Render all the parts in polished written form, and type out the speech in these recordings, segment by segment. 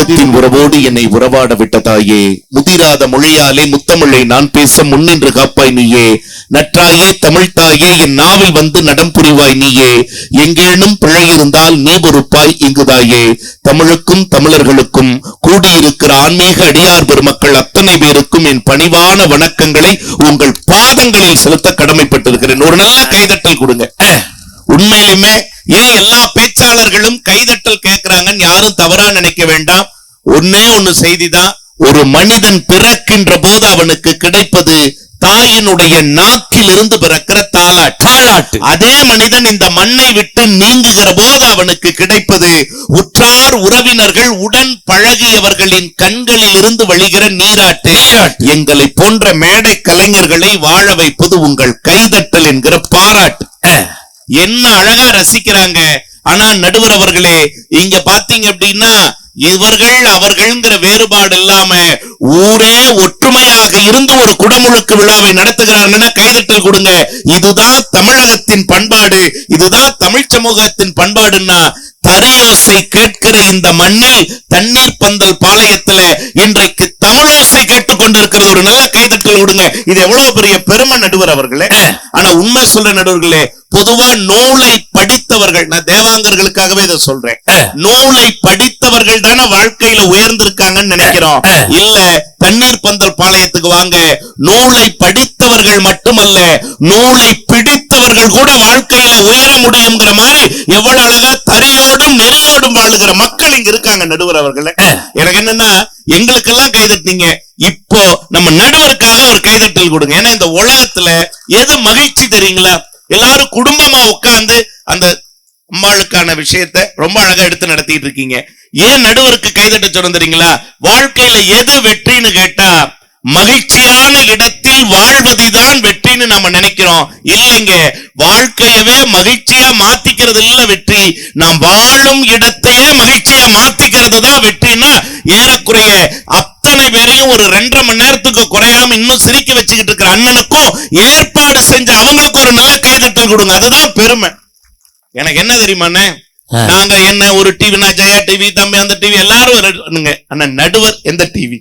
உலகத்தின் உறவோடு என்னை உறவாட விட்ட தாயே, முதிராத மொழியாலே முத்தமிழை நான் பேச முன்னின்று காப்பாய் நீயே. நற்றாயே தமிழ்த்தாயே, என் நாவில் வந்து நடம் புரிவாய் நீயே. எங்கேனும் பிழை இருந்தால் நீ பொறுப்பாய் இங்குதாயே. தமிழுக்கும் தமிழர்களுக்கும் கூடியிருக்கிற ஆன்மீக அடியார் பெருமக்கள் அத்தனை பேருக்கும் என் பணிவான வணக்கங்களை உங்கள் பாதங்களில் செலுத்த கடமைப்பட்டிருக்கிறேன். ஒரு நல்ல கைதட்டல் கொடுங்க. உண்மையிலுமே ஏன் எல்லா பேச்சாளர்களும் கைதட்டல் கேட்கிறாங்கன்னு யாரும் தவறா நினைக்க வேண்டாம். ஒண்ணு செய்திதான், ஒரு மனிதன் பிறக்கின்ற போது அவனுக்கு கிடைப்பது தாயினுடைய நாக்கிலிருந்து பிறக்கிற தாலாட்டு. அதே மனிதன் இந்த மண்ணை விட்டு நீங்குகிற போது அவனுக்கு கிடைப்பது உற்றார் உறவினர்கள் உடன் பழகியவர்களின் கண்களில் இருந்து வழிகிற நீராட்டு. எங்களை போன்ற மேடை கலைஞர்களை வாழ வைப்பது உங்கள் கைதட்டல் என்கிற பாராட்டு. என்ன அழகா ரசிக்கிறாங்க. ஆனா நடுவர் அவர்களே, இங்க பாத்தீங்க அப்படின்னா இவர்கள் அவர்கள்ங்கிற வேறுபாடு இல்லாம ஊரே ஒற்றுமையாக இருந்து ஒரு குடமுழுக்கு விழாவை நடத்துகிறாங்கன்னா கைதட்டல் கொடுங்க. இதுதான் தமிழகத்தின் பண்பாடு, இதுதான் தமிழ் சமூகத்தின் பண்பாடுன்னா தரியோசை கேட்கிற இந்த மண்ணில் தண்ணீர் பந்தல் பாளையத்துல இன்றைக்கு தமிழோசை கேட்டுக் கொண்டிருக்கிறது. ஒரு நல்ல கைதட்டல் கொடுங்க. இது எவ்வளவு பெரிய பெருமை நடுவர் அவர்களே. ஆனா உண்மை சொல்ற நடுவர்களே, பொதுவா நூலை படித்தவர்கள், நான் தேவாங்கர்களுக்காகவே இதை சொல்றேன், நூலை படித்தவர்கள் தானே வாழ்க்கையில உயர்ந்திருக்காங்கன்னு நினைக்கிறோம். இல்ல, தண்ணீர் பந்தல் பாளையத்துக்கு வாங்க, நூலை படித்தவர்கள் மட்டுமல்ல நூலை பிடித்தவர்கள் கூட வாழ்க்கையில உயர முடியுங்கிற மாதிரி எவ்வளவு அழகா தரையோடும் நெறியோடும் வாழுகிற மக்கள் இங்க இருக்காங்க நடுவர் அவர்களே. எனக்கு என்னன்னா, எங்களுக்கெல்லாம் கைதட்டினீங்க, இப்போ நம்ம நடுவருக்காக ஒரு கைதட்டல் கொடுங்க. ஏன்னா இந்த உலகத்துல எது மகிழ்ச்சி தெரியுங்களா? எல்லாரும் குடும்பமா உட்கார்ந்து அந்த அம்மாளுக்கான விஷயத்தை ரொம்ப அழகா எடுத்து நடத்திட்டு இருக்கீங்க. ஏன் நடுவருக்கு கைதட்ட சொன்ன தெரியுங்களா? வாழ்க்கையில எது வெற்றின்னு கேட்டா, மகிழ்ச்சியான இடத்தில் வாழ்வதுதான் வெற்றின்னு நம்ம நினைக்கிறோம். இல்லைங்க, வாழ்க்கையவே மகிழ்ச்சியா மாத்திக்கிறது இல்ல வெற்றி, நாம் வாழும் இடத்தையே மகிழ்ச்சியா மாத்திக்கிறது தான் வெற்றின்னா ஏறக்குறைய அத்தனை பேரையும் ஒரு 2.5 மணி நேரத்துக்கு குறையாம இன்னும் சிரிக்க வச்சுக்கிட்டு இருக்கிற அண்ணனுக்கும் ஏற்பாடு செஞ்ச அவங்களுக்கு ஒரு நல்ல கைதட்டல் கொடுங்க. அதுதான் பெருமை. எனக்கு என்ன தெரியுமாண்ணே, நாங்க என்ன ஒரு டிவி, நான் ஜெயா டிவி, தம்பி அந்த டிவி எல்லாரும் அண்ணா நடுவர் எந்த டிவி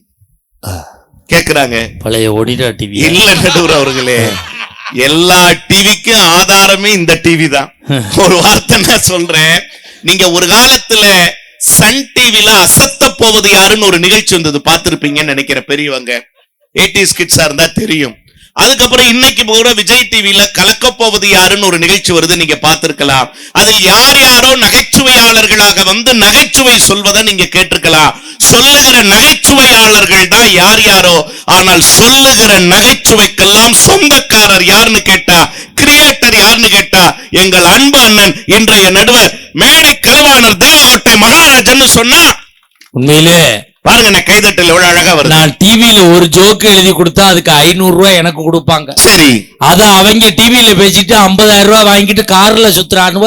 கேக்குறாங்க? பழைய ஒடிடா டிவி இல்ல நடுவர் அவர்களே, எல்லா டிவிக்கும் ஆதாரமே இந்த டிவி தான். ஒரு வார்த்தை நான் சொல்றேன், நீங்க ஒரு காலத்துல சன் டிவில அசத்த போவது யாருன்னு ஒரு நிகழ்ச்சி வந்தது, பார்த்திருப்பீங்கன்னு நினைக்கிற பெரியவங்க, 80s கிட்ஸா இருந்தா தெரியும். அதுக்கப்புறம் இன்னைக்கு கூட விஜய் டிவில கலக்க போவது யாருன்னு ஒரு நிகழ்ச்சி வருது, நீங்க பார்த்திருக்கலாம். அதில் யார் யாரோ நகைச்சுவையாளர்களாக வந்து நகைச்சுவை சொல்வதை நீங்க கேட்டிருக்கலாம். சொல்லுகிற நகைச்சுவையாளர்கள் தான் யார் யாரோ, ஆனால் சொல்லுகிற நகைச்சுவைக்கெல்லாம் சொந்தக்காரர் யாருன்னு கேட்டா, கிரியேட்டர் யாருன்னு கேட்டா, எங்கள் அன்பு அண்ணன் இன்றைய நடுவர் மேடை கலைவாணர் தேவகோட்டை மகாராஜன் சொன்னா உண்மையிலே பாருங்க, நான் கைதட்டல் எவ்வளவு அழகா வருது. நான் டிவியில ஒரு ஜோக்கு எழுதி கொடுத்தா அதுக்கு 500 ரூபாய் எனக்கு கொடுப்பாங்க. சரி, அத அவங்க டிவியில பேசிட்டு 50,000 ரூபாய் வாங்கிட்டு கார்ல சுத்துறானுவ.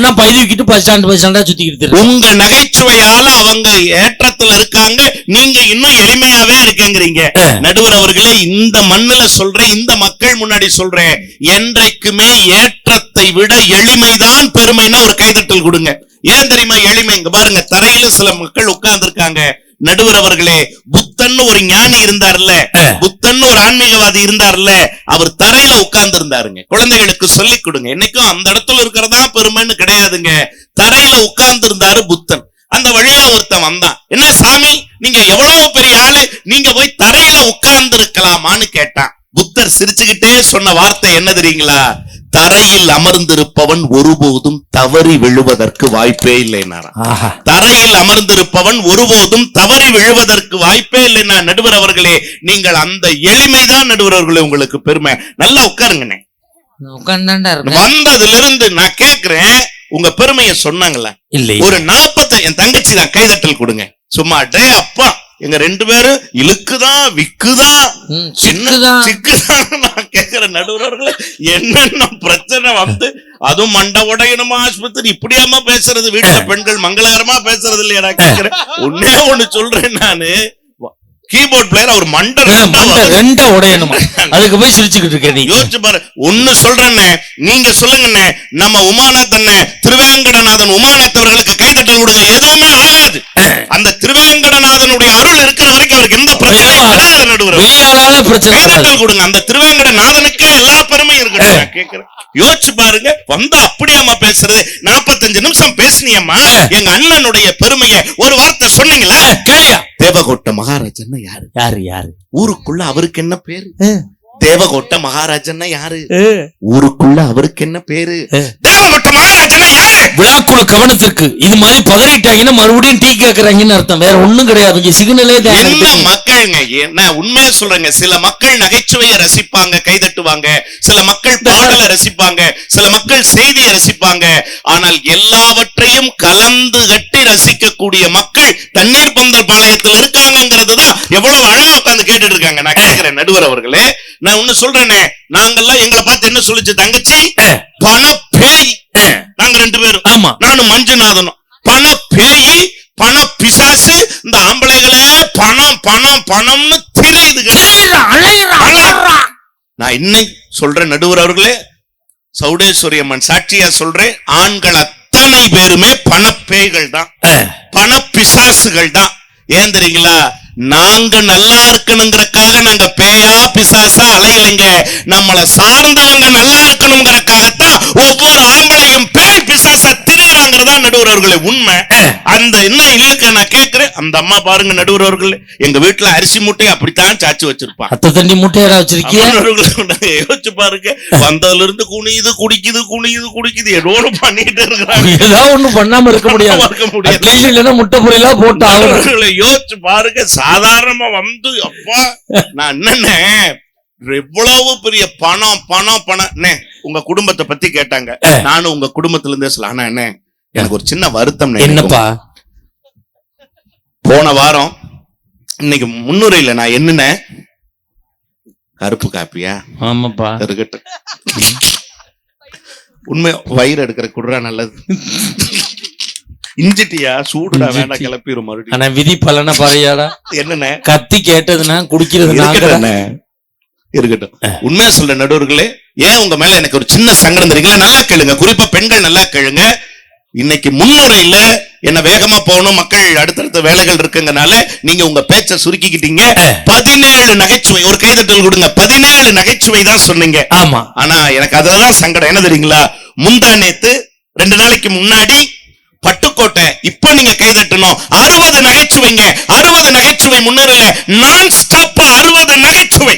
நான் பைதுக்கிட்டு பஸ் ஸ்டாண்டா சுத்திக்கிட்டு. உங்க நகைச்சுவையால அவங்க ஏற்றத்துல இருக்காங்க, நீங்க இன்னும் எளிமையாவே இருக்குங்கிறீங்க. நடுவர் அவர்களே, இந்த மண்ணுல சொல்றேன், இந்த மக்கள் முன்னாடி சொல்றேன், என்றைக்குமே ஏற்றத்தை விட எளிமைதான் பெருமைன்னா ஒரு கைதட்டல் கொடுங்க. ஏன் தெரியுமா எளிமை? இங்க பாருங்க, தரையில சில மக்கள் உட்கார்ந்து இருக்காங்க. நடுவர் அவர்களே, புத்தன் ஒரு ஞானி இருந்தார்ல, புத்தன் ஒரு ஆன்மீகவாதி இருந்தார்ல, அவர் தரையில உட்கார்ந்து இருந்தாருங்க. குழந்தைகளுக்கு சொல்லிக் கொடுங்க. என்னைக்கும் அந்த இடத்துல இருக்கிறதா பெருமைன்னு கிடையாதுங்க. தரையில உட்கார்ந்து இருந்தாரு புத்தன். அந்த வழியா ஒருத்தன் வந்தான், என்ன சாமி நீங்க எவ்வளவு பெரிய ஆளு, நீங்க போய் தரையில உட்கார்ந்து இருக்கலாமான்னு கேட்டான். புத்தர் சிரிச்சுக்கிட்டே சொன்ன வார்த்தை என்ன தெரியுங்களா? தரையில் அமர்ந்திருப்பவன் ஒருபோதும் தவறி விழுவதற்கு வாய்ப்பே இல்லைன்னா, தரையில் அமர்ந்திருப்பவன் ஒருபோதும் தவறி விழுவதற்கு வாய்ப்பே இல்லைன்னா. நடுவர் அவர்களே, நீங்கள் அந்த எளிமைதான் நடுவர் அவர்களே உங்களுக்கு பெருமை. நல்லா உட்காருங்கண்ணே. வந்ததுல இருந்து நான் கேக்குறேன், உங்க பெருமையை சொன்னாங்களா? இல்லை. ஒரு 40 என் தங்கச்சி தான் கைதட்டல் கொடுங்க சும்மா. டே அப்பா, எங்க 2 பேரும் இழுக்குதான் விக்குதான் சிக்குதான். நான் கேக்குற நடுவர்களே, என்னென்ன பிரச்சனை வந்து அதுவும் மண்டை உடையணுமா ஆஸ்பத்திரி இப்படியாமா பேசுறது, வீட்டுல பெண்கள் மங்களகரமா பேசுறது இல்லையா? நான் கேக்குறேன். ஒண்ணு சொல்றேன், நானு கீபோர்ட் பிளேயர் அவர் மண்டை உடையணுமா, அதுக்கு போய் சிரிச்சுக்கிட்டு இருக்கேன். யோசிச்சு பாரு. ஒண்ணு சொல்றேன்னு நீங்க சொல்லுங்க, நம்ம உமாநாத் திருவேங்கடநாதன் உமாநாத் அவர்களுக்கு கைதட்டல் கொடுங்க. எதுவுமே ஆகாது. அந்த திருவேங்கட வெளியாளால பிரச்சனை கைதட்டல் கொடுங்க. அந்த திருவேங்கட நாதனுக்கே எல்லா பெருமையும் இருக்கு. நான் கேக்குறேன், யோசிச்சு பாருங்க. வந்து அப்படியாமா பேசுறது? 45 நிமிஷம் பேசினியம்மா, எங்க அண்ணனுடைய பெருமையை ஒரு வார்த்தை சொன்னீங்களா? கேளியா? தேவகோட்டை மகாராஜன்னா யாரு? யாரு யாரு? ஊருக்குள்ள அவருக்கு என்ன பேரு? தேவகோட்டை மகாராஜன்னா யாரு? ஊருக்குள்ள அவருக்கு என்ன பேரு? தேவகோட்டை மகாராஜன்னா யாரு? விழாக்குழு கவனத்திற்கு. இது மாதிரி பதறிட்டாங்கன்னா மறுபடியும் டீ கேக்குறாங்கன்னு அர்த்தம். வேற ஒண்ணும் கிடையாது. சிக்னலே என்ன மக்கள்ங்க, என்ன உண்மையா சொல்றேங்க. சில மக்கள் நகைச்சுவையை ரசிப்பாங்க, கைதட்டுவாங்க. சில மக்கள் பாடலை ரசிப்பாங்க, சில மக்கள் செய்தியை ரசிப்பாங்க. ஆனால் எல்லாவற்றையும் கலந்து கட்டி ரசிக்கக்கூடிய மக்கள் தண்ணீர் பந்தல் பாளையத்தில் இருக்காங்கிறது தான் எவ்வளவு அழகா உட்கார்ந்து கேட்டுட்டு இருக்காங்க. நான் கேட்கிறேன் நடுவர் அவர்களே, நான் ஒண்ணு சொல்றேனே, நாங்கெல்லாம் எங்களை பார்த்து என்ன சொல்லிச்சு தங்கச்சி? பண பேய். நாங்க 2 பேரும், ஆமா, நானும் மஞ்சுநாதனும். பண பேய், பண பிசாசு. இந்த ஆம்பளைகளே பணம் பணம் பணம்னு திரியுதுங்க. நான் இன்னைக்கு சொல்றேன் நடுவர் அவர்களே, சௌடேஸ்வரி அம்மன் சாட்சியா சொல்றேன், ஆண்கள் அத்தனை பேருமே பண பேய்கள் தான், பண பிசாசுகள் தான். ஏன் தெரியுங்களா? நாங்க நல்லா இருக்கணுங்கிறக்காக நாங்க பேயா பிசாசா அலையலைங்க. நம்மள சார்ந்தவங்க நல்லா இருக்கணுங்கிறக்காகத்தான் ஒவ்வொரு ஆம்பளையும் பேய் பிசாசா திரியுறாங்கிறதா நடுவர் அவர்களே உண்மை. அந்த என்ன இருக்கு நான் கேட்கிறேன். அந்த அம்மா பாருங்க நடுவர் அவர்களே, எங்க வீட்டுல அரிசி மூட்டையை அப்படித்தான் சாச்சு வச்சிருப்பான். அத்த தண்ணி மூட்டையா வச்சிருக்கீங்க. யோசிச்சு பாருங்க, வந்ததுல இருந்து குனியுது குடிக்குது, குனியுது குடிக்குது, ஏதோ பண்ணிட்டு இருக்கிறாங்க. ஏதாவது ஒண்ணு பண்ணாம இருக்க முடியாது. இல்லன்னா முட்டை பொரியலா போட்டு ஆகணும். யோசிச்சு பாருங்க. சாதாரணமா வந்து அப்பா நான் என்னன்னு எவ்வளவு பெரிய பணம் பணம் பணம். உங்க குடும்பத்தை பத்தி கேட்டாங்க. நானும் உங்க குடும்பத்துல இருந்தே சொல்ல. ஆனா என்ன, எனக்கு ஒரு சின்ன வருத்தம். என்னப்பா? போன வாரம் இன்னைக்கு முன்னுரையில நான் என்னன்னு கருப்பு காப்பியா? ஆமாப்பா, இருக்கட்டும். உண்மை வயிறு எடுக்கிற குடுறா நல்லது. இஞ்சிட்டியா? சூடுடா, வேண்டாம் கிளப்பிடும் மறுபடியும். ஆனா விதி பலன பாறையாடா. என்னன்னு கத்தி கேட்டதுன்னா குடிக்கிறது இருக்கட்டும். உண்மையா சொல்ற நடுவர்களே, ஏன் உங்க மேல எனக்கு ஒரு சின்ன சங்கடம் தெரியுங்களா? நல்லா கேளுங்க, குறிப்பா பெண்கள் நல்லா கேளுங்க. இன்னைக்கு முன்னுரையில என்ன வேகமா போகணும், மக்கள் அடுத்தடுத்த வேலைகள் இருக்குங்கனால நீங்க உங்க பேச்ச சுருக்கிக்கிட்டீங்க. 17 நகைச்சுவை. ஒரு கைதட்டல் கொடுங்க. 17 நகைச்சுவை தான் சொன்னீங்க. ஆமா. ஆனா எனக்கு அதுதான் சங்கடம். என்ன தெரியுங்களா? முந்தா நேத்து 2 நாளைக்கு முன்னாடி பட்டுக்கோட்டை. இப்ப நீங்க கைதட்டணும். 60 நகைச்சுவைங்க. 60 நகைச்சுவை முன்னுரையில நான் ஸ்டாப்பா 60 நகைச்சுவை.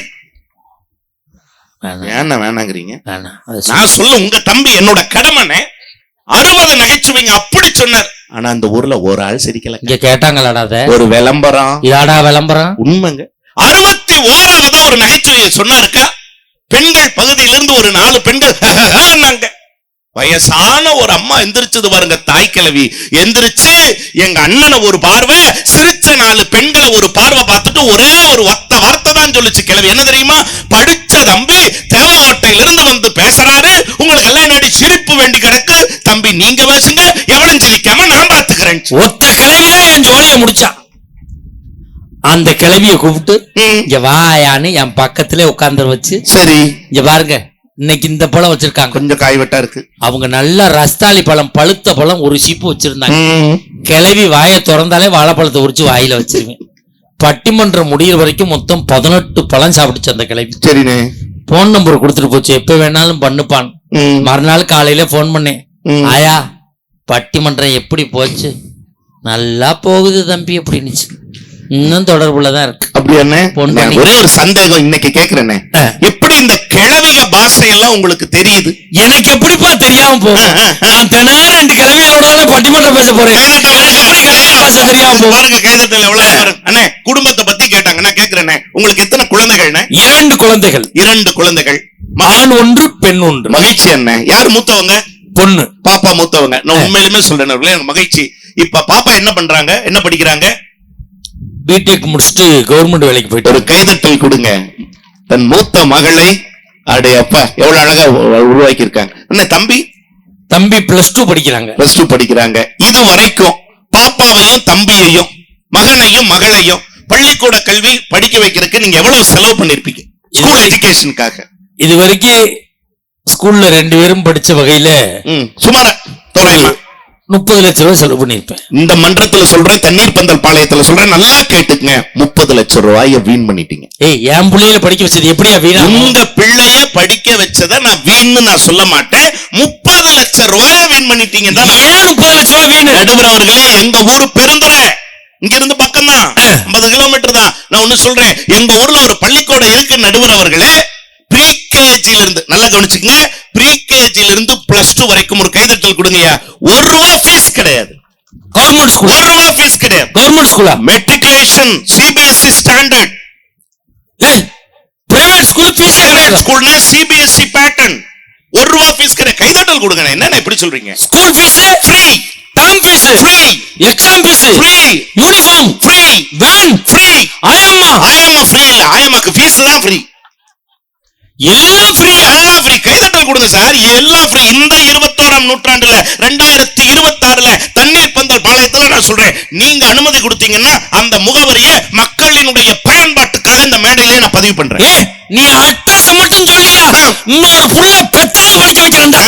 ஏன்னா வேணாங்கிறீங்க? நான் சொல்ல உங்க தம்பி என்னோட கடமை. 60 நகைச்சுவைங்க அப்படி சொன்னார். ஆனா அந்த ஊர்ல ஒரு ஆள் சிரிக்கல. இங்க கேட்டாங்களாடா ஒரு விளம்பரம். யாடா விளம்பரம்? உண்மைங்க. 61வது ஒரு நகைச்சுவையை சொன்னாருக்கா. பெண்கள் பகுதியிலிருந்து ஒரு 4 பெண்கள் வயசான ஒரு அம்மா எந்திரிச்சது பாருங்க. தாய் கிழவி எந்திரிச்சு எங்க அண்ணனை ஒரு பார்வை, சிரிச்ச 4 பெண்களை ஒரு பார்வை பார்த்துட்டு ஒரே ஒரு வார்த்தை தான் சொல்லுச்சு கிழவி. என்ன தெரியுமா? படிச்ச தம்பி தேவகோட்டையில இருந்து வந்து பேசுறாரு, உங்களுக்கு எல்லாம் என்னடி சிரிப்பு வேண்டி கிடக்கு. தம்பி நீங்க பேசுங்க, எவனும் சிரிக்காம நான் பாத்துக்கிறேன். ஒத்த கிழவிதான் என் ஜோலிய முடிச்சா. அந்த கிழவிய கூப்பிட்டு இங்க வாயான்னு என் பக்கத்திலே உட்கார்ந்து வச்சு, சரி இங்க பாருங்க, இன்னைக்கு இந்த பழம் வச்சிருக்காங்க, கொஞ்சம் காய்வெட்டா இருக்கு. அவங்க நல்ல ரஸ்தாலி பழம், பழுத்த பழம் ஒரு சீப்பு வச்சிருந்தாங்க. கிளவி வாயை திறந்தாலே வாழைப்பழத்தை உரிச்சு வாயில வச்சிருவேன். பட்டிமன்றம் முடிகிற வரைக்கும் மொத்தம் 18 பழம் சாப்பிடுச்சு அந்த கிளவி. சரிண்ணே. போன் நம்பர் கொடுத்துட்டு போச்சு, எப்ப வேணாலும் பண்ணுப்பான். மறுநாள் காலையில போன் பண்ணேன், ஆயா பட்டிமன்றம் எப்படி போச்சு? நல்லா போகுது தம்பி அப்படின்னுச்சு. இன்னும் தொடர்புலதான் இருக்கு. அப்படி என்ன? ஒரே ஒரு சந்தேகம் இன்னைக்கு கேக்குறேனே, எப்படி இந்த கிழவிக பாஷையெல்லாம் உங்களுக்கு தெரியுது? எனக்கு எப்படிப்பா தெரியாம போகும்? நான் தினம் 2 கிழவிகளோட பட்டிமன்றம் பேச போறேன். பாஷை தெரியாம போகும். கைதட்டல் எவ்வளவு? அண்ணே குடும்பத்தை பத்தி கேட்டாங்க. நான் கேக்குறேனே, உங்களுக்கு எத்தனை குழந்தைகள்? 2 குழந்தைகள். 2 குழந்தைகள். ஆண் 1 பெண் 1. மகிழ்ச்சி அண்ணே. யார் மூத்தவங்க? பொண்ணு. பாப்பா மூத்தவங்க. நான் உண்மையிலுமே சொல்றேன் எனக்கு மகிழ்ச்சி. இப்ப பாப்பா என்ன பண்றாங்க, என்ன படிக்கிறாங்க? பிடெக் முடிச்சுட்டு கவர்மெண்ட் வேலைக்கு போயிட்டு. ஒரு கைதட்டல் கொடுங்க. தன் மூத்த மகளை அடே அப்பா எவ்வளவு அழகா உருவாக்கி இருக்காங்க. என்ன தம்பி? தம்பி +2 படிக்கிறாங்க. +2 படிக்கிறாங்க. இது வரைக்கும் பாப்பாவையும் தம்பியையும் மகனையும் மகளையும் பள்ளிக்கூட கல்வி படிக்க வைக்கிறதுக்கு நீங்க எவ்வளவு செலவு பண்ணிருப்பீங்க ஸ்கூல் எஜுகேஷனுக்காக? இது வரைக்கும் ஸ்கூல்ல 2 பேரும் படிச்ச வகையில சுமாரா தோராயமா 30 லட்சம் ரூபாய் செலவு பண்ணிருப்பேன். இந்த மன்றத்துல சொல்றேன், தண்ணீர் பந்தல் பாளையத்துல சொல்றேன், நல்லா கேட்டுக்குங்க. 30 லட்சம் ரூபாய வீண் பண்ணிட்டீங்க. ஏய், என் பிள்ளையில படிக்க வச்சது எப்படியா வீணா? உங்க பிள்ளைய படிக்க வச்சத நான் வீண்னு நான் சொல்ல மாட்டேன். 30 லட்சம் ரூபாய வீண் பண்ணிட்டீங்க. ஏன் 30 லட்சம் ரூபாய் வீண்? நடுவர் அவர்களே, எங்க ஊரு பெருந்துறை, இங்க இருந்து பக்கம் தான், 50 கிலோமீட்டர் தான். நான் ஒண்ணு சொல்றேன், எங்க ஊர்ல ஒரு பள்ளிக்கூடம் இருக்கு நடுவர் அவர்களே. ப்ரீ கேஜில இருந்து நல்லா கவனிச்சுக்கங்க, ப்ரீ கேஜில இருந்து +2 வரைக்கும் ஒரு கைதட்டல் கொடுங்கயா. 1 ரூபா ஃபீஸ் கிடையாது. Government school. 1 ரூபா ஃபீஸ் கிடையாது. கவர்மெண்ட் ஸ்கூலா? Matriculation CBSE standard. Private school fees கிடையாது. ஸ்கூல்னா சிபிஎஸ்இ பேட்டர்ன். 1 ரூபா ஃபீஸ் கிடையாது. கைதட்டல் கொடுங்க. என்ன இப்படி சொல்றீங்க? School fees free, term fees free, exam fees free, uniform free, van free, ஆயம்மா ஃப்ரீ இல்ல, ஆயம்மாக்கு ஃபீஸ் தான் ஃப்ரீ. எல்லாம் ஃப்ரீ. எல்லாம் ஃப்ரீ. கைதட்டல் கொடுங்க சார். எல்லாம் ஃப்ரீ. இந்த 21ஆம் நூற்றாண்டுல 2026ல தண்ணீர் பந்தல் பாளையத்துல நான் சொல்றேன், நீங்க அனுமதி கொடுத்தீங்கன்னா அந்த முகவரியை மக்களினுடைய பயன்பாட்டுக்காக இந்த மேடையிலே நான் பதிவு பண்றேன். நீ அட்ரஸ் மட்டும் சொல்லியா? இன்னொரு புள்ள பெத்தல படிக்க வைக்கிறேன்டா.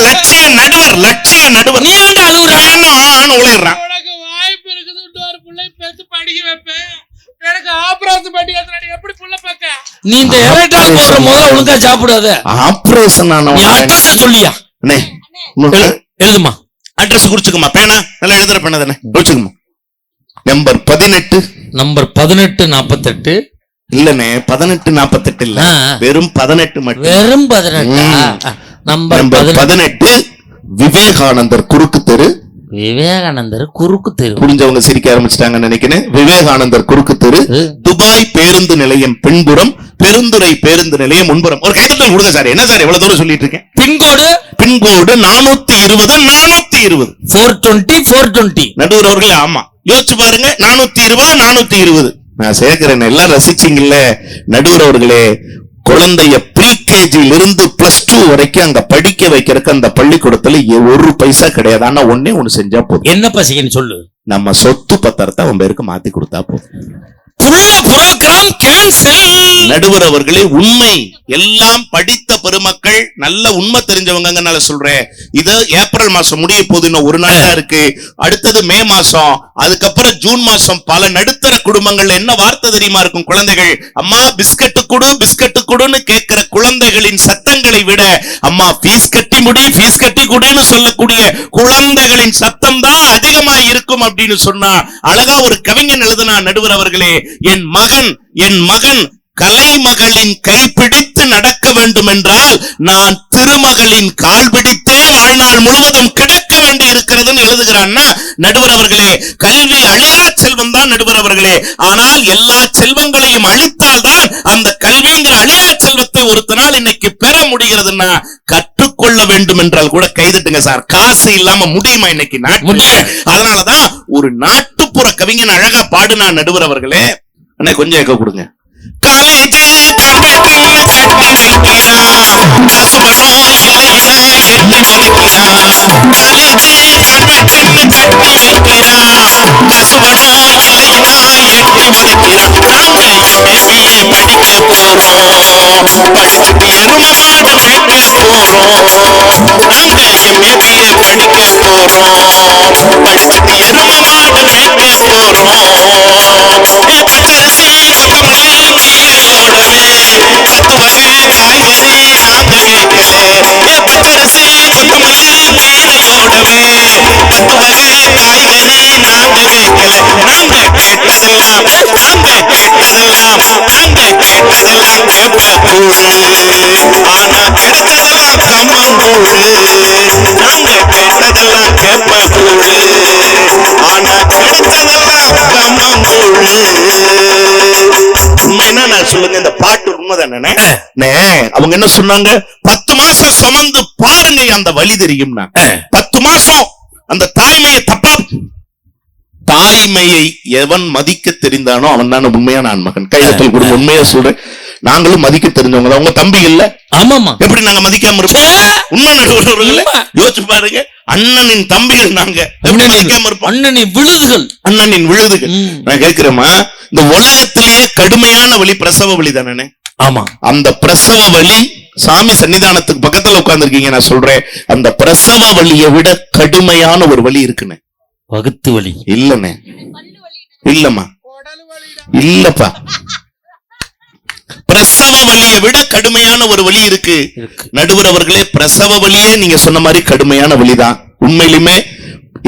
லட்சிய நடுவர், லட்சிய நடுவர். நீ ஏன்டா அழுவுற? உழைறான். உனக்கு வாய்ப்பு இருக்குது, இன்னொரு பிள்ளை பெத்து படிக்க வைப்பேன். எனக்கு ஆபரேஷன் பண்ணி எப்படி புள்ள பார்க்க? நீ இந்த எலக்ட்ரால் போற முதல்ல ஒழுங்கா சாப்பிடாத. ஆபரேஷன் நீ அட்ரஸ் சொல்லியா? எழுதுமா, அட்ரஸ் குறிச்சுக்குமா. பேனா நல்லா எழுதுற பேனா தானே, குறிச்சுக்குமா. நம்பர் 18. நம்பர் 1848 இல்லனே, 1848 இல்ல, வெறும் 18 மட்டும். வெறும் 18. நம்பர் 18 விவேகானந்தர் குறுக்கு தெரு. விவேகானந்தர் குறுக்கு தெரு. புரிஞ்சவங்க சிரிக்க ஆரம்பிச்சிட்டாங்கன்னு நினைக்கிறேன். விவேகானந்தர் குறுக்கு தெரு, துபாய் பேருந்து நிலையம் பின்புறம், பெருந்துறை பேருந்து நிலையம் முன்புறம். ஒரு கைதட்டல் கொடுங்க சார். என்ன சார் இவ்வளவு தூரம் சொல்லிட்டு இருக்கேன்? பின்கோடு 420 420 420 420. நடுவர் அவர்களே, ஆமா யோசிச்சு பாருங்க. 420 420 நான் சேர்க்கிறேன். எல்லாம் ரசிச்சிங்கல்ல நடுவர் அவர்களே. குழந்தைய ப்ரீ கேஜில இருந்து +2 வரைக்கும் அங்க படிக்க வைக்கிறதுக்கு அந்த பள்ளிக்கூடத்துல 1 பைசா கிடையாது. ஆனா ஒண்ணு செஞ்சா போதும். என்ன பசிக்கன்னு சொல்லு. நம்ம சொத்து பத்திரத்தை அவன் பேருக்கு மாத்தி கொடுத்தா போதும். Program cancel. நடுவர் அவர்களே, உண்மை. எல்லாம் படித்த பெருமக்கள், நல்ல உண்மை தெரிஞ்சவங்கனால சொல்றேன். இது ஏப்ரல் மாசம் முடிய போது, இன்னும் ஒரு நாள் தான் இருக்கு. அடுத்தது மே மாசம், அதுக்கப்புறம் ஜூன் மாசம். பல நடுத்தர குடும்பங்கள்ல என்ன வார்த்தை தெரியுமா இருக்கும்? குழந்தைகள் அம்மா பிஸ்கட் கொடு, பிஸ்கட் கொடுன்னு கேட்கிற குழந்தைகளின் சத்தங்களை விட, அம்மா ஃபீஸ் கட்டி முடி, ஃபீஸ் கட்டி கொடுன்னு சொல்லக்கூடிய குழந்தைகளின் சத்தம் தான் அதிகமா இருக்கும் அப்படின்னு சொன்னா அழகா ஒரு கவிஞன் எழுதுனா நடுவர் அவர்களே. என் மகன் கலைமகளின் கைப்பிடித்து நடக்க வேண்டும் என்றால் நான் திருமகளின் கால் பிடித்தே வாழ்நாள் முழுவதும் கிடக்க வேண்டி இருக்கிறதுன்னு எழுதுகிறான்னா நடுவர் அவர்களே. கல்வி அழியா செல்வம் தான் நடுவர் அவர்களே. ஆனால் எல்லா செல்வங்களையும் அழித்தால்தான் அந்த கல்விங்கிற அழியா செல்வத்தை ஒருத்தனால் இன்னைக்கு பெற முடிகிறதுன்னா, கற்றுக்கொள்ள வேண்டும் என்றால் கூட கைதட்டுங்க சார். காசு இல்லாம முடியுமா இன்னைக்கு நாட்டு? அதனாலதான் ஒரு நாட்டுப்புற கவிஞன் அழகா பாடுனா நடுவர் அவர்களே. அண்ணா கொஞ்சம் ஏக்க கொடுங்க. காலேஜ் கல்வெட்டுன்னு கட்டி வைக்கிறான், காசு பணம் இல்லைன்னா எட்டு நினைக்கிறான். காலேஜ் கல்வெட்டுன்னு கட்டி வைக்கிறான், காசு பணம் இல்லைன்னா எட்டு நினைக்கிறான். நாங்க MBA படிக்க போறோம், படிச்சுட்டு எரும மாடு மேய்க்க போறோம். நாங்க MBA படிக்க போறோம், படிச்சுட்டு எரும மாடு மேய்க்க போறோம். பச்சரிசி கொத்தமல்லி கீரையோடவே 10 வகை காய்கறி நாங்க கேட்கல. பச்சரிசி கொத்தமல்லி கீரையோடவே 10 வகை காய்கறி நாங்க கேட்கல. நாங்க கேட்டதெல்லாம் கேப்ப கூழு, ஆனா கிடைச்சதெல்லாம் கம்மங்கூழு. நாங்க கேட்டதெல்லாம் கேப்ப கூழு, ஆனா கிடைச்சதெல்லாம் கம்மங்கூழு. உண்மைன்னா நான் சொல்லுங்க, இந்த பாட்டு உண்மைதானே? அவங்க என்ன சொன்னாங்க? 10 மாசம் சுமந்து பாருங்க, அந்த வலி தெரியும்னா. 10 மாசம் அந்த தாய்மையை தாய்மையை எவன் மதிக்க தெரிந்தானோ அவன் தான் உண்மையான ஆண்மகன். கைதட்டல் கொடுங்க. உண்மையா சொல்றேன், நாங்களும் மதிக்க தெரிஞ்சவங்க தான். உங்க தம்பி இல்ல? ஆமாமா. எப்படி நாங்க மதிக்காம இருப்போம்? உண்மை நடுவர்களே, யோசிச்சு பாருங்க. அண்ணனின் தம்பிகள் நாங்க எப்படி மதிக்காம இருப்போம்? அண்ணனின் விழுதுகள், அண்ணனின் விழுதுகள். நான் கேட்கிறேமா, இந்த உலகத்திலேயே கடுமையான வலி பிரசவ வலி தானே? ஆமா. அந்த பிரசவ வலி, சாமி சன்னிதானத்துக்கு பக்கத்துல உட்கார்ந்துருக்கீங்க, நான் சொல்றேன், அந்த பிரசவ வலியை விட கடுமையான ஒரு வலி இருக்குன்னு. வகுத்து வலி இல்லண்ணே, இல்லம்மா, உடல் வலிடா. இல்லப்பா, பிரசவ வலியை விட கடுமையான ஒரு வலி இருக்கு. நடுவர் அவர்களே, பிரசவ வலியே நீங்க சொன்ன மாதிரி கடுமையான வலிதான். உண்மையிலுமே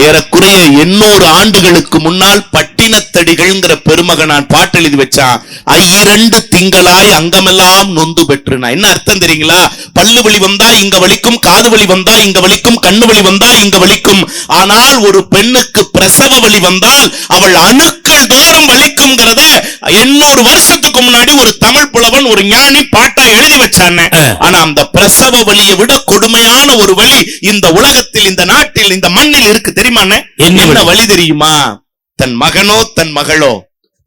ஏறக்குறைய 800 ஆண்டுகளுக்கு முன்னால் பட்டினத்தடிகள்ங்கிற பெருமகனான் பாட்டு எழுதி வச்சான். 2 திங்களாய் அங்கமெல்லாம் நொந்து பெற்றுனா. என்ன அர்த்தம் தெரியுங்களா? பல்லு வலி வந்தா இங்க வலிக்கும், காது வலி வந்தா இங்க வலிக்கும், கண்ணு வலி வந்தா இங்க வலிக்கும். ஆனால் ஒரு பெண்ணுக்கு பிரசவ வலி வந்தால் அவள் அணுக்கள் தோறும் வலிக்கும்ங்கிறத 800 வருஷத்துக்கு முன்னாடி ஒரு தமிழ் புலவன், ஒரு ஞானி பாட்டா எழுதி வச்சான். ஆனா அந்த பிரசவ வலியை விட கொடுமையான ஒரு வலி இந்த உலகத்தில், இந்த நாட்டில், இந்த மண்ணில் இருக்கு. தெரியுமா? என்ன வலி தெரியுமா? தன் மகனோ தன் மகளோ,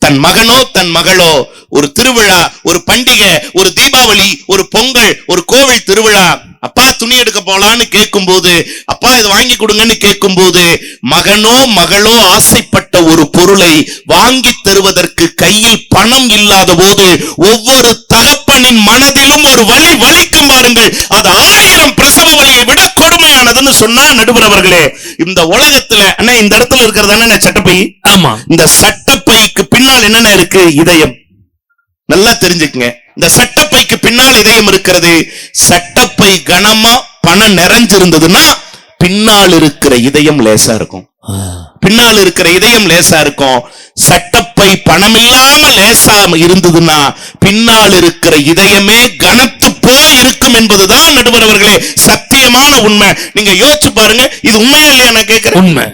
தன் மகனோ தன் மகளோ, ஒரு திருவிழா, ஒரு பண்டிகை, ஒரு தீபாவளி, ஒரு பொங்கல், ஒரு கோவில் திருவிழா, அப்பா துணி எடுக்க போலான்னு கேட்கும் போது, அப்பா இதை வாங்கி கொடுங்கன்னு கேட்கும் போது, மகனோ மகளோ ஆசைப்பட்ட ஒரு பொருளை வாங்கி தருவதற்கு கையில் பணம் இல்லாத போது ஒவ்வொரு தகப்பனின் மனதிலும் ஒரு வலி வலிக்கும் பாருங்கள். அது 1000 பிரசவ வலியை விட கொடுமையானதுன்னு சொன்னா நடுவர் அவர்களே, இந்த உலகத்துல அண்ணா இந்த இடத்துல இருக்கிறதானே சட்டப்பை. ஆமா. இந்த சட்டப்பைக்கு பின்னால் என்னென்ன இருக்கு? இதயம். நல்லா தெரிஞ்சுக்குங்க, இந்த சட்டப்பைக்கு பின்னால் இதயம் இருக்கிறது. சட்டப்பை கனமா பணம் நிறைஞ்சிருந்ததுன்னா பின்னால் இருக்கிற இதயம் லேசா இருக்கும். பின்னால் இருக்கிற இதயம் லேசா இருக்கும். சட்டப்பை பணம் இல்லாம லேசா இருந்ததுன்னா பின்னால் இருக்கிற இதயமே கனத்து போய் இருக்கும் என்பதுதான் நடுவர் அவர்களே சத்தியமான உண்மை. நீங்க யோசிச்சு பாருங்க, இது உண்மையா இல்லையா? நான் கேட்கிறேன். உண்மை.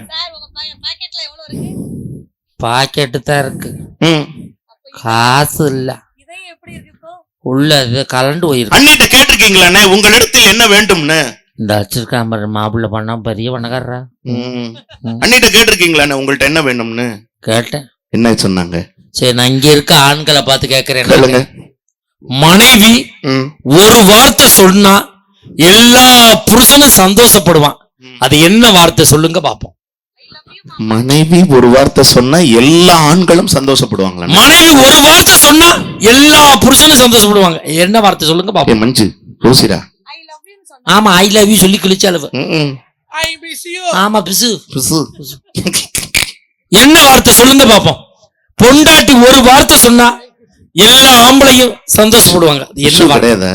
பாக்கெட்டு தான் இருக்கு, காசு இல்ல, உள்ள கலண்டு போயிருக்கு. அண்ணிட்ட கேட்டிருக்கீங்களா உங்களிடத்தில் என்ன வேண்டும்னு? இந்த வச்சிருக்கான் மாப்பிள்ள பண்ணா பெரிய பணக்காரரா. அண்ணிட்ட கேட்டிருக்கீங்களா உங்கள்ட்ட என்ன வேணும்னு? கேட்டேன். என்ன சொன்னாங்க? சரி, நான் இங்க இருக்க ஆண்களை பார்த்து கேட்கிறேன். சொல்லுங்க. மனைவி ஒரு வார்த்தை சொன்னா எல்லா புருஷனும் சந்தோஷப்படுவான். அது என்ன வார்த்தை சொல்லுங்க பாப்போம். மனைவி ஒரு வார்த்தை சொன்னா எல்லா ஆண்களும் சந்தோஷப்படுவாங்களா? மனைவி ஒரு வார்த்தை சொன்னா எல்லா புருஷனும் சந்தோஷப்படுவாங்க. என்ன வார்த்தை சொல்லுங்க பாப்போம். மஞ்சு ரோசிரா. ஆமா, ஐ லவ் யூ சொல்லி கிழிச்ச அளவு. I miss you. ஆமா, பிசு. என்ன வார்த்தை சொல்லுங்க பாப்போம். பொண்டாட்டி ஒரு வார்த்தை சொன்னா எல்லா ஆம்பளையும் சந்தோஷப்படுவாங்க. என்ன வார்த்தை?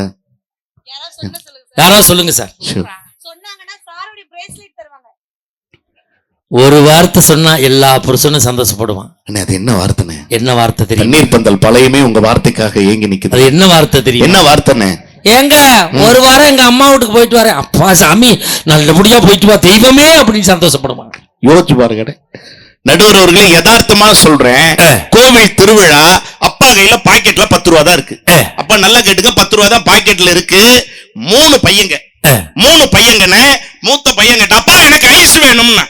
யாராவது சொல்லுங்க சார். ஒரு வார்த்தை சொன்னா எல்லா புருஷனும் சந்தோஷப்படுவான். அது என்ன வார்த்தை? என்ன வார்த்தை தெரியும்? தண்ணீர் பந்தல் பழையமே உங்க வார்த்தைக்காக ஏங்கி நிக்குது. அது என்ன வார்த்தை தெரியும்? என்ன வார்த்தை? ஏங்க ஒரு வாரம் எங்க அம்மா வீட்டுக்கு போயிட்டு வரேன், அப்பா சாமி நல்லபடியா போயிட்டு வா தெய்வமே அப்படின்னு சந்தோஷப்படுவாங்க. யோசிச்சு பாருங்க நடுவர் அவர்களே, யதார்த்தமா சொல்றேன். கோவில் திருவிழா, அப்பா கையில பாக்கெட்ல 10 ரூபா தான் இருக்கு. அப்பா நல்லா கேட்டுக்க, 10 ரூபா தான் பாக்கெட்ல இருக்கு. 3 பையங்க, 3 பையங்கன்னு மூத்த பையன் கேட்டா, அப்பா எனக்கு ஐஸ் வேணும்னா.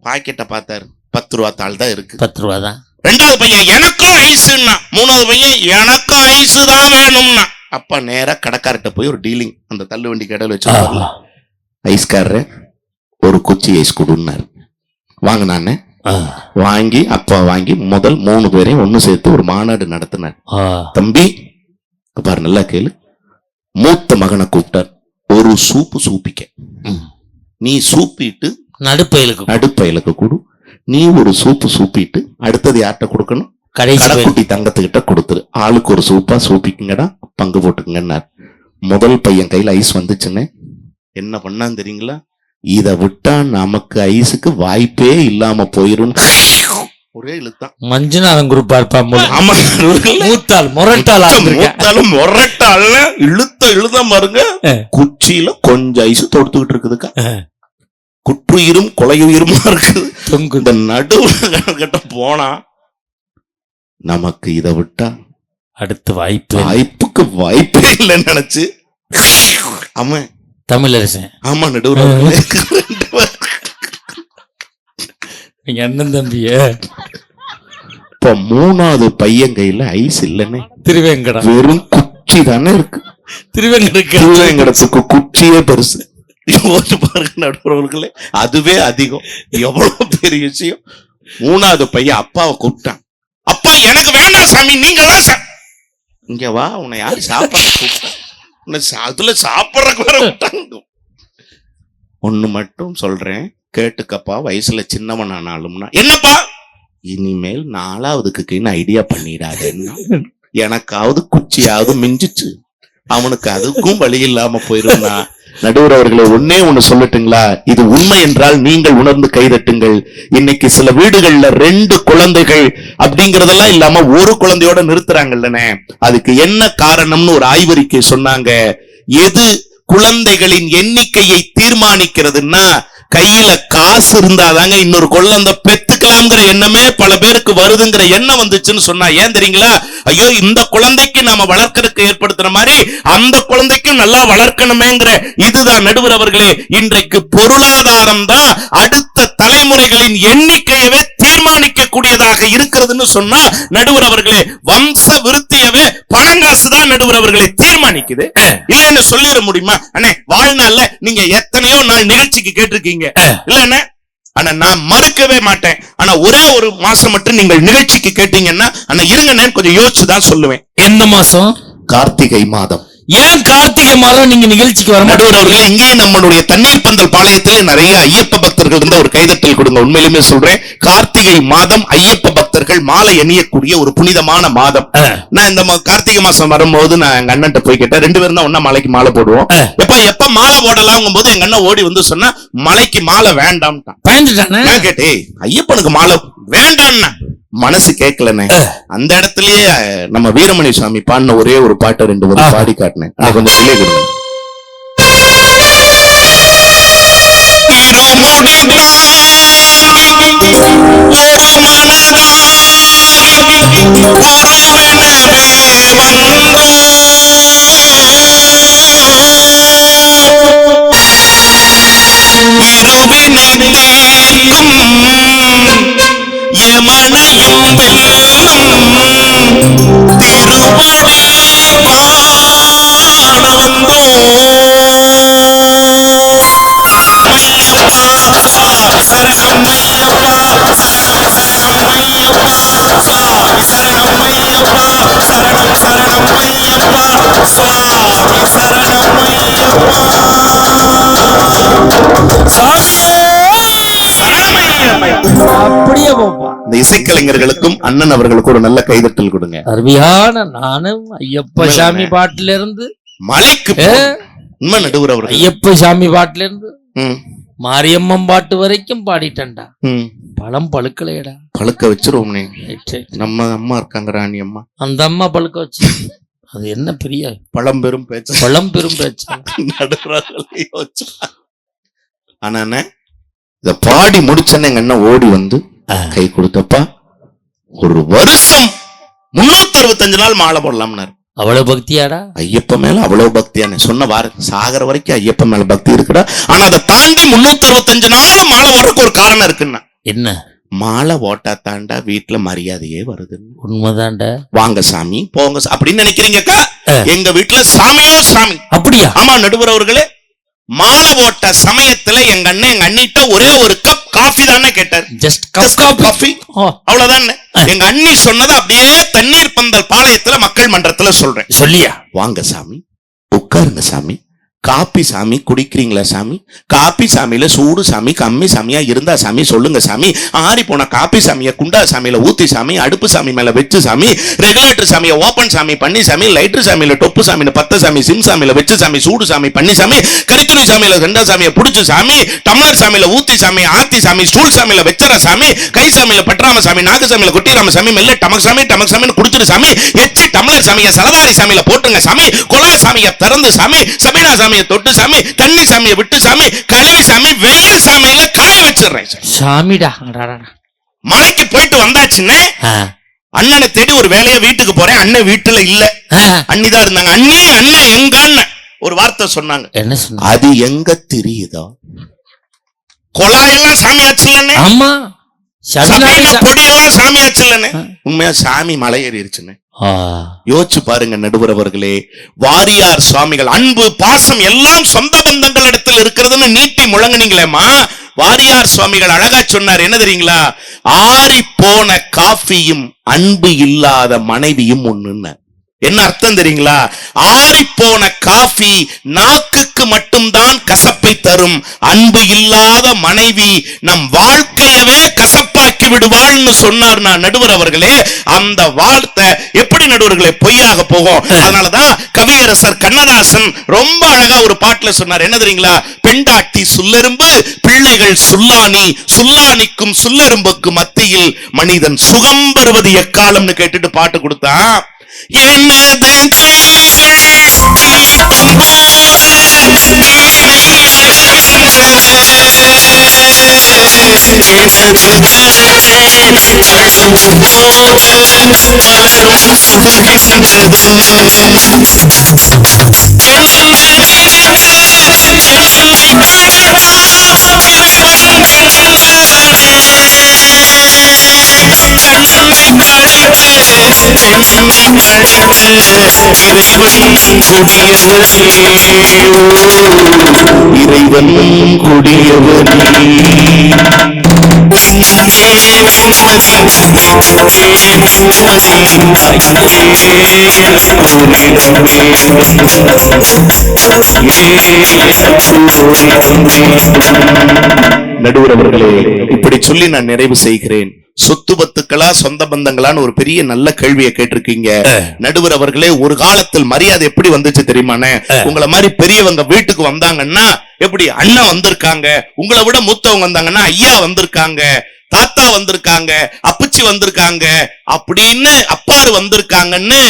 பாக்கெட்டை பார்த்தாரு, 10 ரூபா தாள் தான் இருக்கு. 10 ரூபா தான். 2வது பையன் எனக்கும் ஐஸ்னா. 3வது பையன் எனக்கும் ஐஸ் தான் வேணும்னா. அப்பா நேரா கடைக்கார்ட்ட போய் ஒரு டீலிங், அந்த தள்ளு வண்டி கடையில் வச்சு, ஐஸ்காரரு ஒரு குச்சி ஐஸ் கொடுன்னாரு. வாங்கினானே, வாங்கி அப்பா வாங்கி முதல் 3 பேரையும் ஒண்ணு சேர்த்து ஒரு மாநாடு நடத்தினார். தம்பி பாரு நல்லா கேளு. மூத்த மகனை கூப்பிட்டார். ஒரு சூப்பு சூப்பிக்க, நீ சூப்பிட்டு நடுப்பயலுக்கு கொடு. நீ ஒரு சூப்பு சூப்பிட்டு அடுத்தது யார்கிட்ட கொடுக்கணும்? கடைக்குட்டி தங்கத்துக்கிட்ட கொடுத்துரு. ஆளுக்கு ஒரு சூப்பா சூப்பிக்குங்கடா, பங்கு போட்டுக்குங்கன்னார். முதல் பையன் கையில ஐஸ் வந்துச்சுன்னு என்ன பண்ணான்னு தெரியுங்களா? இத விட்டா நமக்கு ஐஸுக்கு வாய்ப்பே இல்லாம போயிரும். ஒரே இழுத்தான். மஞ்சுநாதன் குரூப்பா இருப்பான். இழுத்த பாருங்க, குச்சியில கொஞ்சம் ஐஸ் தொடுத்துக்கிட்டு இருக்குதுக்கா. குற்றுயிரும் கொலையுயிருமா இருக்குது. இந்த நடுவுல போனா நமக்கு இதை விட்டா அடுத்த வாய்ப்புக்கு வாய்ப்பே இல்லைன்னு நினைச்சு அவன் தமிழரசன். ஆமா நடுவுல என்ன தம்பிய. இப்ப 3வது பையன் கையில ஐஸ் இல்லன்னு திருவேங்கடம் வெறும் குச்சி தானே இருக்கு. திருவேங்கடத்துக்கு குச்சியே பெருசு. பாருங்க நடுவர்களே, அதுவே அதிகம். எவ்வளவு பெரிய விஷயம். 3வது பையன் அப்பாவை கூப்பிட்டான். அப்பா எனக்கு வேண்டாம் சாமி, நீங்க இங்க வா, உன்னை யார் சாப்பாடு கூப்பிட்டா? உன்னை அதுல சாப்பிட்றக்கு வர விட்டாங்க. ஒண்ணு மட்டும் சொல்றேன் கேட்டுக்கப்பா, வயசுல சின்னவன் ஆனாலும்னா என்னப்பா, இனிமேல் 4வதுக்கு ஐடியா பண்ணிடாதேன்னா, எனக்காவது குச்சியாவது மிஞ்சிச்சு, அவனுக்கு அதுக்கும் வழி இல்லாம போயிருந்தா. நடுவர் அவர்களை ஒன்னே ஒண்ணு சொல்லட்டுங்களா, இது உண்மை என்றால் நீங்கள் உணர்ந்து கைதட்டுங்கள். இன்னைக்கு சில வீடுகள்ல 2 குழந்தைகள் அப்படிங்கறதெல்லாம் இல்லாம ஒரு குழந்தையோட நிறுத்துறாங்கல்லனே, அதுக்கு என்ன காரணம்னு ஒரு ஆய்வறிக்கை சொன்னாங்க. எது குழந்தைகளின் எண்ணிக்கையை தீர்மானிக்கிறதுன்னா, கையில காசு இருந்தாதாங்க இன்னொரு குழந்தை பெத்துக்கலாம்ங்கிற எண்ணமே பல பேருக்கு வருதுங்கிற எண்ணம் வந்துச்சுன்னு சொன்னா. ஏன் தெரியுங்களா? ஐயோ, இந்த குழந்தைக்கு நாம வளர்க்கறதுக்கு ஏற்படுத்துற மாதிரி அந்த குழந்தைக்கும் நல்லா வளர்க்கணுமேங்கிற இதுதான். நடுவர் அவர்களே, இன்றைக்கு பொருளாதாரம் தான் அடுத்த தலைமுறைகளின் எண்ணிக்கையவே தீர்மானிக்க கூடியதாக இருக்கிறதுன்னு சொன்னா, நடுவர் அவர்களே, வம்ச விருத்தியவே பணங்காசு தான் நடுவர் அவர்களை தீர்மானிக்குது. இல்லன்னு சொல்லிட முடியுமா? அண்ணே, வாழ்நாள்ல நீங்க எத்தனையோ நாள் நிகழ்ச்சிக்கு கேட்டிருக்கீங்க இல்ல? ஆனா நான் மறுக்கவே மாட்டேன். ஆனா ஒரே ஒரு மாசம் மட்டும் நீங்கள் நிகழ்ச்சிக்கு கேட்டீங்கன்னா, ஆனா இருங்க கொஞ்சம் யோசிச்சுதான் சொல்லுவேன். என்ன மாசம்? கார்த்திகை மாதம். ஏன் கார்த்திகை மாதம் நீங்க நிகழ்ச்சிக்கு வர மாட்டேன்? இங்கே நம்மளுடைய தண்ணீர் பந்தல் பாளையத்திலே நிறைய ஐயப்ப பக்தர்கள் இருந்த ஒரு கைதட்டல் கொடுங்க. உண்மையிலுமே சொல்றேன், கார்த்திகை மாதம் ஐயப்ப பக்தர்கள் மாலை எண்ணியக்கூடிய ஒரு புனிதமான மாதம். நான் இந்த கார்த்திகை மாசம் வரும்போது நான் எங்க அண்ணன் போய் கேட்டேன். 2 பேரும் தான் ஒன்னா மலைக்கு மாலை போடுவோம். எப்ப மாலை போடலாம் போது எங்க அண்ணன் ஓடி வந்து சொன்னா, மலைக்கு மாலை வேண்டாம். நான் கேட்டேன், ஐயப்பனுக்கு மாலை வேண்டாம்னா மனசு கேட்கலனே. அந்த இடத்துலயே நம்ம வீரமணி சாமி பாடின ஒரே ஒரு பாட்டை 2 பேரும் பாடி காட்டினேன். கொஞ்சம் பிள்ளை கொடுங்க. யமனையும் அப்படியே போப்பா. இந்த இசைக்கலைஞர்களுக்கும் அண்ணன் அவர்களுக்கு ஒரு நல்ல கைதட்டல் கொடுங்க. அருமையான. நானும் ஐயப்ப சாமி பாட்டுல இருந்து மலைக்கு உண்மை நடுவர் அவர்கள் ஐயப்ப சாமி பாட்டுல இருந்து மாரியம்மன் பாட்டு வரைக்கும் பாடிட்டேன்டா. பழம் பழுக்கலையடா. பழுக்க வச்சிருவோம். நம்ம அம்மா இருக்காங்க, ராணி அம்மா. அந்த அம்மா பழுக்க வச்சு அது என்ன பெரிய பழம் பெரும் பேச்சு. பழம் பெரும் பேச்சு. ஆனா இத பாடி முடிச்சேன்னு எங்க அண்ணன் ஓடி வந்து கை கொடுத்தப்பா, ஒரு வருஷம் 365 நாள் மாலை போடலாம்னாரு. அவ்வளவு பக்தியாடா ஐயப்ப மேல? அவ்வளவு பக்தியான சொன்ன வார சாகர வரைக்கும் ஐயப்ப மேல பக்தி இருக்குடா. ஆனா அதை தாண்டி 365 நாள் மாலை போடுறதுக்கு ஒரு காரணம் இருக்குன்னா என்ன? மாலை ஓட்டா தாண்டா வீட்டுல மரியாதையே வருது. உண்மைதான்டா. வாங்க சாமி போங்க அப்படின்னு நினைக்கிறீங்கக்கா? எங்க வீட்டுல சாமியோ சாமி. அப்படியா? ஆமா நடுவர் அவர்களே, மாலை ஓட்ட சமயத்துல எங்க அண்ணன் எங்க அண்ணிட்ட ஒரே ஒரு கப் காஃபி தானே கேட்டார். ஜஸ்ட் காஃபி, அவ்வளவுதான். எங்க அண்ணி சொன்னது அப்படியே தண்ணீர் பந்தல் பாளையத்துல மக்கள் மன்றத்துல சொல்றேன். சொல்லியா? வாங்க சாமி, உட்காருங்க சாமி. காப்பி சாமி குடிக்கிறீங்களா சாமி? காப்பி சாமியில சூடு சாமி கம்மி சாமியா இருந்தா சாமி சொல்லுங்க சாமி. ஆறி போன காப்பி சாமிய குண்டா சாமியில ஊத்தி சாமி, அடுப்பு சாமி மேல வச்சு சாமி, ரெகுலேட்டர் சாமிய ஓபன் சாமி பண்ணி சாமி, லைட்டர் சாமியில டொப்பு சாமியில பத்த சாமி, சிம் சாமியில வச்சு சாமி, சூடு சாமி பண்ணி சாமி, கரித்துணி சாமியில ரெண்டா சாமிய புடிச்சு சாமி, டம்ளர் சாமியில ஊத்தி சாமி, ஆத்தி சாமி, ஸ்டூல் சாமியில வச்சற சாமி, கை சாமியில பற்றாம சாமி, நாக்கு சாமியில கொட்டிராம சாமி, மெல்ல டமக் சாமின்னு குடிச்சிரு சாமி, எச்சி டம்ளர் சாமிய சலதாரி சாமியில போட்டுங்க சாமி, கொலா சாமிய திறந்து சாமி, சபீனா சாமிய தொட்டு சாமி, தண்ணி சாமியை விட்டு சாமி, கழுவி சாமி, வெயில் சாமியில காய வச்சிடுறேன் சாமிடா. மலைக்கு போயிட்டு வந்தாச்சுன்னு அண்ணனை தேடி ஒரு வேலையை வீட்டுக்கு போறேன். அண்ணன் வீட்டுல இல்ல, அண்ணிதான் இருந்தாங்க. அண்ணன் எங்க அண்ணன் ஒரு வார்த்தை சொன்னாங்க. என்ன சொன்னாங்க? அது எங்க தெரியுதோ கொலாயெல்லாம் சாமியாச்சு இல்லன்னு. ஆமா, பொடியெல்லாம் சாமியாச்சு இல்லன்னு. உண்மையா சாமி மலை ஏறிடுச்சுன்னு யோசிச்சு பாருங்க நடுவர் அவர்களே. வாரியார் சுவாமிகள் அன்பு பாசம் எல்லாம் சொந்த பந்தங்கள் இடத்துல இருக்கிறதுன்னு நீட்டி முழங்குனீங்களேமா. வாரியார் சுவாமிகள் அழகா சொன்னார். என்ன தெரியுங்களா? ஆறி போன காஃபியும் அன்பு இல்லாத மனைவியும் ஒண்ணுன்னு. என்ன அர்த்தம் தெரியுங்களா? ஆறிப்போன காஃபி நாக்குக்கு மட்டும்தான் கசப்பை தரும். அன்பு இல்லாத மனைவி நம் வாழ்க்கையவே கசப்பாக்கி விடுவாள்னு சொன்னார் நடுவர் அவர்களே. அந்த வார்த்தை எப்படி நடுவர்களே பொய்யாக போகும்? அதனாலதான் கவியரசர் கண்ணதாசன் ரொம்ப அழகா ஒரு பாட்டுல சொன்னார். என்ன தெரியுங்களா? பெண்டாட்டி சுல்லெரும்பு, பிள்ளைகள் சுல்லானி, சுல்லானிக்கும் சுல்லெரும்புக்கும் மத்தியில் மனிதன் சுகம் பெறுவது எக்காலம்னு கேட்டுட்டு பாட்டு கொடுத்தான். எனது இறைவன் கொடியவனே. நடுவர் அவர்களே, இப்படி சொல்லி நான் நிறைவு செய்கிறேன். சொத்து பத்துக்களா சொந்த பந்தங்களான்னு ஒரு பெரிய நல்ல கேள்வியை கேட்டிருக்கீங்க. நடுவர் அவர்களே, ஒரு காலத்தில் மரியாதை எப்படி வந்துச்சு தெரியுமானே? உங்களை மாதிரி பெரியவங்க வீட்டுக்கு வந்தாங்கன்னா எப்படி அண்ணன் வந்திருக்காங்க, உங்களை விட மூத்தவங்க வந்தாங்கன்னா ஐயா வந்திருக்காங்க, தாத்தா வந்திருக்காங்க, அப்புச்சி வந்திருக்காங்க, அப்படின்னு அப்பாரு வந்திருக்காங்கன்னு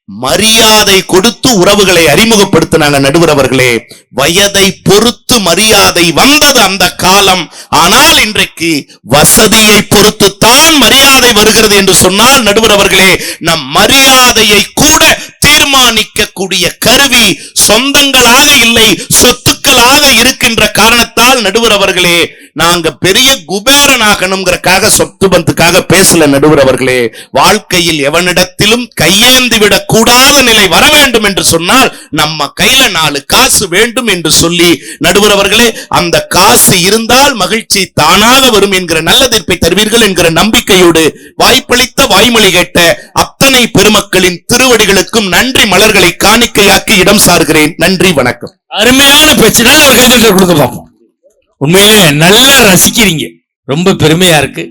மரியாதை கொடுத்து உறவுகளை அறிமுகப்படுத்தினாங்க. நடுவர் அவர்களே, வயதை பொறுத்து மரியாதை வந்தது அந்த காலம். ஆனால் இன்றைக்கு வசதியை பொறுத்து தான் மரியாதை வருகிறது என்று சொன்னால் நடுவர் அவர்களே, நம் மரியாதையை கூட தீர்மானிக்க கூடிய கருவி சொந்தங்களாக இல்லை, சொத்துக்களாக இருக்கின்ற காரணத்தால் நடுவர் அவர்களே, நாங்க பெரிய குபேரனாகணுங்கிறக்காக சொத்து பந்துக்காக பேசல. நடுவர் அவர்களே, வாழ்க்கையில் எவனிடத்திலும் கையேந்தி விடக் கூடாத நிலை வர வேண்டும் என்று சொன்னால் நம்ம கையில 4 காசு வேண்டும் என்று சொல்லி நடுவர் அவர்களே, அந்த காசு இருந்தால் மகிழ்ச்சி தானாக வரும் என்கிற நல்ல தீர்ப்பை தருவீர்கள் என்கிற நம்பிக்கையோடு வாய்ப்பளித்த வாய்மொழி கேட்ட அத்தனை பெருமக்களின் திருவடிகளுக்கும் நன்றி மலர்களை காணிக்கையாக்கி இடம் சார்கிறேன். நன்றி, வணக்கம். அருமையான பேச்சு. நல்ல ஒரு கைதட்டல் கொடுக்க பார்ப்போம். உண்மையிலே நல்லா ரசிக்கிறீங்க, ரொம்ப பெருமையா இருக்கு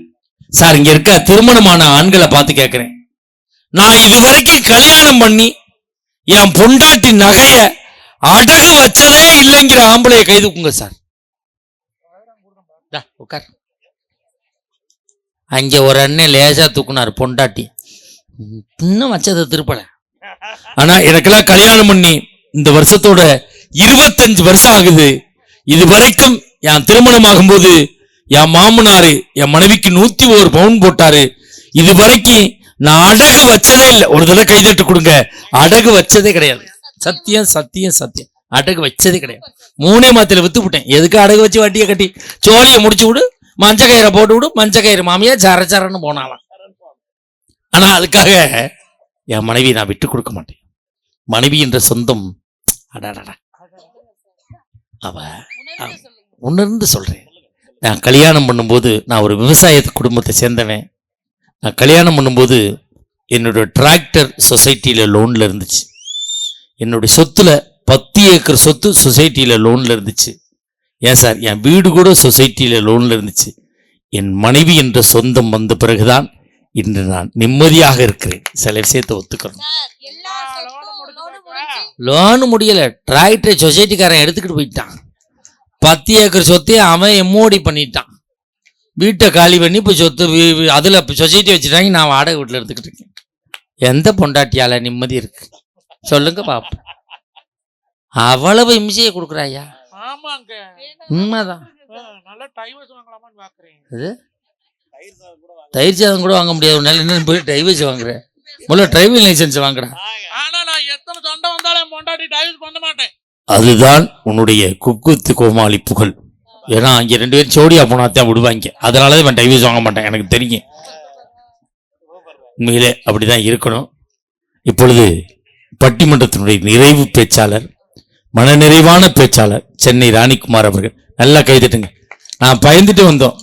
சார். இங்க இருக்க திருமணமான ஆண்களை பார்த்து கேட்கிறேன், நான் இதுவரைக்கும் கல்யாணம் பண்ணி என் பொண்டாட்டி நகைய அடகு வச்சதே இல்லைங்கிற ஆம்பளைய கை தூக்குங்க சார். உட்கார். அங்க ஒரு அண்ணன் லேசா தூக்குனாரு பொண்டாட்டி, இன்னும் வச்சதை திருப்பல. ஆனா எனக்கெல்லாம் கல்யாணம் பண்ணி இந்த வருஷத்தோட 25 வருஷம் ஆகுது. இது வரைக்கும் என் திருமணம் ஆகும்போது என் மாமனாரு என் மனைவிக்கு 101 பவுன் போட்டாரு. இது வரைக்கும் நான் அடகு வச்சதே இல்லை. ஒரு தடவை கைதட்டு கொடுங்க. அடகு வச்சதே கிடையாது. சத்தியம் சத்தியம் சத்தியம், அடகு வச்சதே கிடையாது. 3 மாதத்துல வித்து விட்டேன். எதுக்கு அடகு வச்சு வட்டியை கட்டி சோழியை முடிச்சு விடு, மஞ்ச கயிறை போட்டு விடு, மஞ்ச கயிறு மாமியா சரச்சரன்னு போனாலாம். ஆனா அதுக்காக என் மனைவி நான் விட்டு கொடுக்க மாட்டேன். மனைவி என்ற சொந்தம் அடாடா. அவ உணர்ந்து சொல்றேன். நான் கல்யாணம் பண்ணும்போது நான் ஒரு விவசாய குடும்பத்தை சேர்ந்தவன். நான் கல்யாணம் பண்ணும்போது என்னோட டிராக்டர் சொசைட்டியில லோன்ல இருந்துச்சு. என்னுடைய சொத்துல 10 ஏக்கர் சொத்து சொசைட்டியில லோன்ல இருந்துச்சு. ஏன் சார், என் வீடு கூட சொசைட்டியில லோன்ல இருந்துச்சு. என் மனைவி என்ற சொந்தம் வந்த பிறகுதான் இன்று நான் நிம்மதியாக இருக்கிறேன். சில விஷயத்தை ஒத்துக்கணும். லோனு முடியல, டிராக்டர் சொசைட்டிக்காரன் எடுத்துக்கிட்டு போயிட்டான். 10 ஏக்கர் சொத்தை அவன் எம்மோடி பண்ணிட்டான். வீட்டை காலி பண்ணி இப்போ சொத்து அதுல சொசைட்டி வச்சுட்டாங்க. நான் வாடகை வீட்டில் எடுத்துக்கிட்டு இருக்கேன். எந்த பொண்டாட்டியால நிம்மதி இருக்கு சொல்லுங்க பாப்போம். அவ்வளவு இம்சையை கொடுக்குறாயா? உண்மைதான். தயிர் சாதம் கூட வாங்க முடியாது. ஒரு நாள் என்ன போய் டைவர்ஸ் வாங்குறேன். முதல்ல டிரைவிங் லைசன்ஸ் வாங்குறேன். அதுதான் உன்னுடைய குக்குத்து கோமாளி புகழ். ஏன்னா அங்கே 2 பேரும் சோடியா போனாத்தான் விடுவாங்க. அதனாலதான் இவன் டைவர்ஸ் வாங்க மாட்டேன், எனக்கு தெரியும். உண்மையிலே அப்படிதான் இருக்கணும். இப்பொழுது பட்டிமன்றத்தினுடைய நிறைவு பேச்சாளர், மனநிறைவான பேச்சாளர் சென்னை ராணிக்குமார் அவர்கள். நல்லா கைதட்டுங்க. நான் பயந்துட்டு வந்தோம்,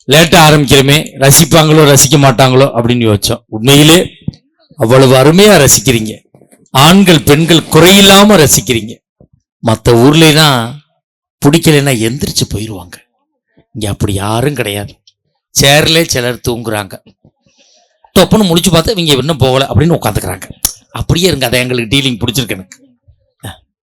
லேட்டா ஆரம்பிக்கிறோமே, ரசிப்பாங்களோ ரசிக்க மாட்டாங்களோ அப்படின்னு யோசிச்சோம். உண்மையிலே அவ்வளவு அருமையா ரசிக்கிறீங்க. ஆண்கள் பெண்கள் குறையில்லாம ரசிக்கிறீங்க. மற்ற ஊர்லாம் பிடிக்கலைன்னா எந்திரிச்சு போயிடுவாங்க. இங்க அப்படி யாரும் கிடையாது. சேர்ல சிலர் தூங்குறாங்க, தொப்புன்னு முடிச்சு பார்த்தா இவங்க இன்னும் போகல அப்படின்னு உட்காந்துக்கிறாங்க. அப்படியே இருங்க, அதை எங்களுக்கு டீலிங் பிடிச்சிருக்கு எனக்கு.